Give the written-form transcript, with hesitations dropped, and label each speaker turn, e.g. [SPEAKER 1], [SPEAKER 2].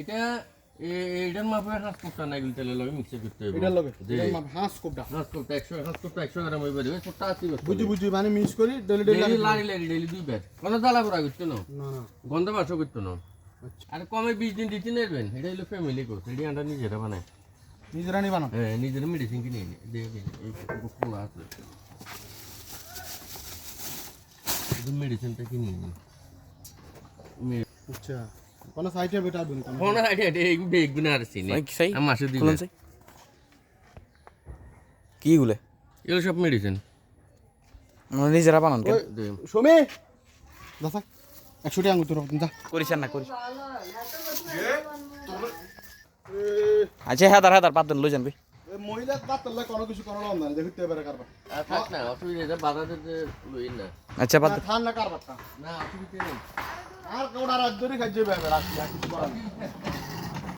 [SPEAKER 1] এটা এইটার মাপে হাঁস কোপটা না এগুলো তেলের লগে মিক্স করতে হবে।
[SPEAKER 2] এটার লগে এটার মাপ হাঁস কোপটা
[SPEAKER 1] 100 গ্রাম হইবে রে ছোটটা আছে
[SPEAKER 2] বুঝি মানে মিক্স করি ডেলি
[SPEAKER 1] ডেলি দুই ব্যাগ কোন জ্বালা পোড়া করতে না
[SPEAKER 2] না
[SPEAKER 1] গন্ধ বাসও করতে না আর কমে 20 দিন দিতে নেবেন এটা হলো ফ্যামিলি কোর্স এটি আমরা নিজেরা বানাই
[SPEAKER 2] নিজেরা নি বানাও
[SPEAKER 1] হ্যাঁ নিজেরা মেডিসিন কিনে এনে দেখেন এই খোলা আছে এই মেডিসিনটা কিনে এনে
[SPEAKER 2] আচ্ছা কোন সাইটে বেটা বলি
[SPEAKER 1] কোন আইডিয়া এই বেগ বিনা আর চিনি আমি মাসে দিই
[SPEAKER 3] কি গুলে
[SPEAKER 1] এগুলো সব মেডিসিন
[SPEAKER 3] আমরা নিজেরা বানান কেন
[SPEAKER 2] সুমি দাদা 100 টাকা আঙ্গুর তোর যা
[SPEAKER 3] করিস না করিস আচ্ছা হাদার বাদ দেন লই যান ভাই
[SPEAKER 2] মহিলা বাতলা কোনো কিছু করলো না দেখতে পারে কারবা
[SPEAKER 1] থাক না অসুবিধা বাধা দিতে লই না
[SPEAKER 3] আচ্ছা বাদ
[SPEAKER 2] থান না কারবারটা
[SPEAKER 1] না অসুবিধা নেই
[SPEAKER 2] আর কোড়া রাত ধরে খাইছে বেবে রাত কিছু করার